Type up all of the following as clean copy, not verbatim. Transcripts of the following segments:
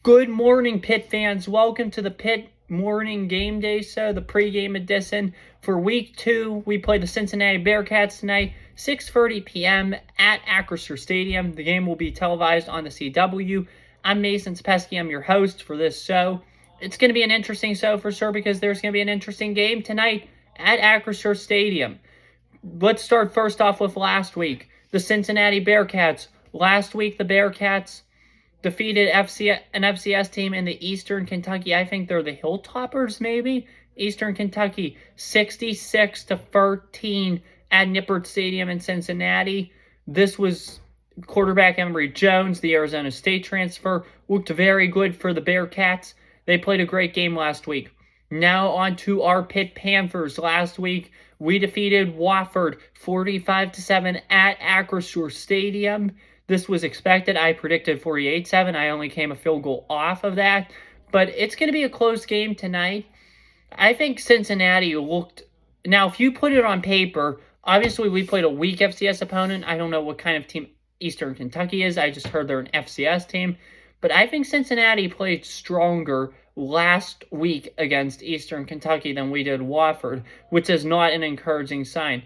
Good morning, Pitt fans. Welcome to the Pitt Morning Game Day Show, the pregame edition. For Week 2, we play the Cincinnati Bearcats tonight, 6:30 p.m. at Acrisure Stadium. The game will be televised on the CW. I'm Mason Spesky. I'm your host for this show. It's going to be an interesting show for sure because there's going to be an interesting game tonight at Acrisure Stadium. Let's start first off with last week. The Cincinnati Bearcats. Last week, the Bearcats defeated an FCS team in the Eastern Kentucky. I think they're the Hilltoppers, maybe? Eastern Kentucky, 66-13 at Nippert Stadium in Cincinnati. This was quarterback Emory Jones, the Arizona State transfer. Looked very good for the Bearcats. They played a great game last week. Now on to our Pitt Panthers. Last week, we defeated Wofford 45-7 at Acrisure Stadium. This was expected. I predicted 48-7. I only came a field goal off of that. But it's going to be a close game tonight. I think Cincinnati looked... Now, if you put it on paper, obviously we played a weak FCS opponent. I don't know what kind of team Eastern Kentucky is. I just heard they're an FCS team. But I think Cincinnati played stronger last week against Eastern Kentucky than we did Wofford, which is not an encouraging sign.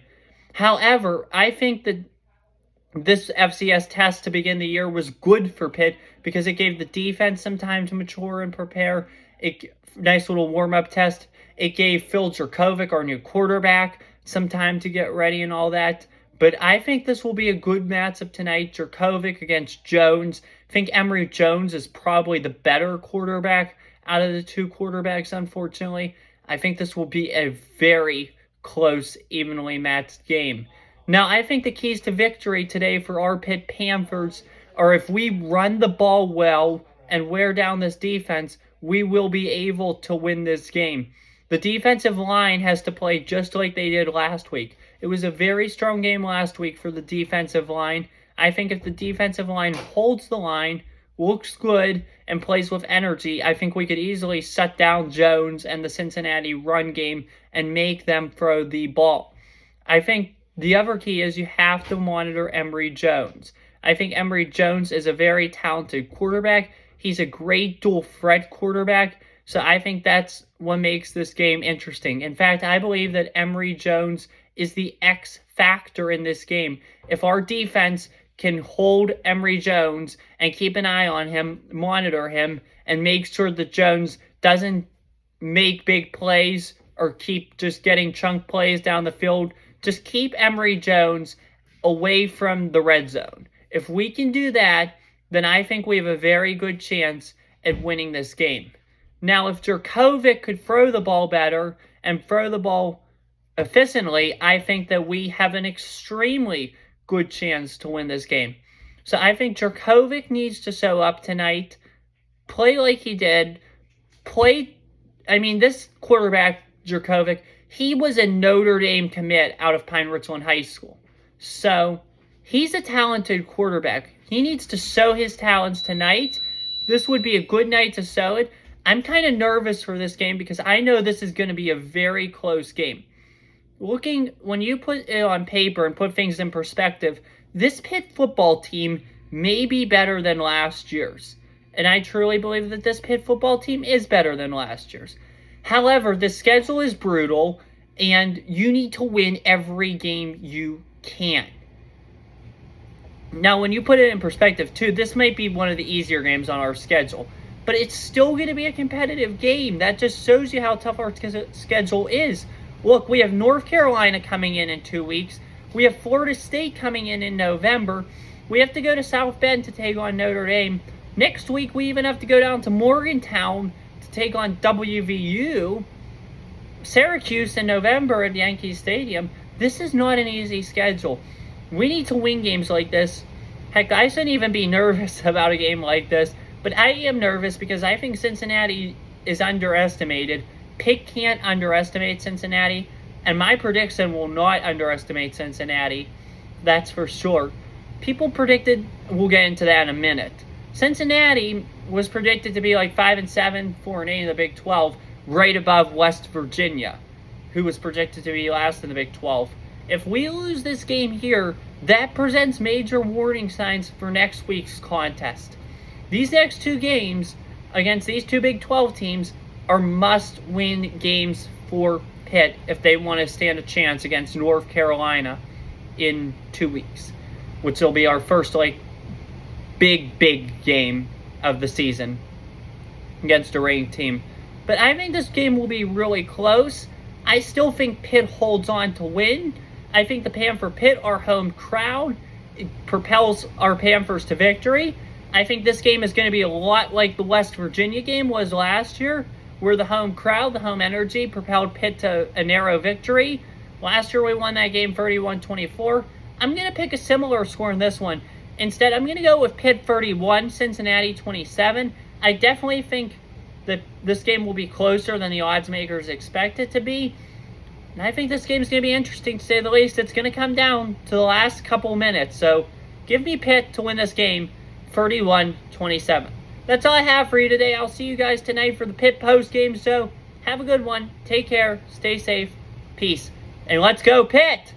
However, I think that this FCS test to begin the year was good for Pitt because it gave the defense some time to mature and prepare. Nice little warm-up test. It gave Phil Jerkovic, our new quarterback, some time to get ready and all that. But I think this will be a good matchup tonight. Jerkovic against Jones. I think Emory Jones is probably the better quarterback out of the two quarterbacks, unfortunately. I think this will be a very close, evenly matched game. Now, I think the keys to victory today for our Pitt Panthers are if we run the ball well and wear down this defense, we will be able to win this game. The defensive line has to play just like they did last week. It was a very strong game last week for the defensive line. I think if the defensive line holds the line, looks good, and plays with energy, I think we could easily shut down Jones and the Cincinnati run game and make them throw the ball. I think the other key is you have to monitor Emory Jones. I think Emory Jones is a very talented quarterback. He's a great dual threat quarterback. So I think that's what makes this game interesting. In fact, I believe that Emory Jones is the X factor in this game. If our defense can hold Emory Jones and keep an eye on him, monitor him, and make sure that Jones doesn't make big plays or keep just getting chunk plays down the field, just keep Emory Jones away from the red zone. If we can do that, then I think we have a very good chance at winning this game. Now, if Jerkovic could throw the ball better and throw the ball efficiently, I think that we have an extremely good chance to win this game. So I think Jerkovic needs to show up tonight, play like he did, this quarterback, Jerkovic, he was a Notre Dame commit out of Pine Ridgeland High School. So he's a talented quarterback. He needs to show his talents tonight. This would be a good night to show it. I'm kind of nervous for this game because I know this is going to be a very close game. When you put it on paper and put things in perspective, this Pitt football team may be better than last year's. And I truly believe that this Pitt football team is better than last year's. However, the schedule is brutal, and you need to win every game you can. Now, when you put it in perspective, too, this might be one of the easier games on our schedule. But it's still going to be a competitive game. That just shows you how tough our schedule is. Look, we have North Carolina coming in 2 weeks. We have Florida State coming in November. We have to go to South Bend to take on Notre Dame. Next week, we even have to go down to Morgantown to take on WVU. Syracuse in November at Yankee Stadium. This is not an easy schedule. We need to win games like this. Heck, I shouldn't even be nervous about a game like this, but I am nervous because I think Cincinnati is underestimated. Pitt can't underestimate Cincinnati, and my prediction will not underestimate Cincinnati. That's for sure. People predicted, we'll get into that in a minute. Cincinnati was predicted to be like 5-7, 4-8 in the Big 12, right above West Virginia, who was projected to be last in the Big 12. If we lose this game here, that presents major warning signs for next week's contest. These next two games against these two Big 12 teams are must-win games for Pitt if they want to stand a chance against North Carolina in 2 weeks, which will be our first, big game of the season against a ranked team. But I think this game will be really close. I still think Pitt holds on to win. I think the Panther Pitt, our home crowd, propels our Panthers to victory. I think this game is going to be a lot like the West Virginia game was last year, where the home crowd, the home energy, propelled Pitt to a narrow victory. Last year we won that game 31-24. I'm going to pick a similar score in this one. Instead, I'm going to go with Pitt 31, Cincinnati 27. I definitely think that this game will be closer than the odds makers expect it to be. And I think this game is going to be interesting, to say the least. It's going to come down to the last couple minutes. So give me Pitt to win this game 31-27. That's all I have for you today. I'll see you guys tonight for the Pitt post-game show. Have a good one. Take care. Stay safe. Peace. And let's go, Pitt!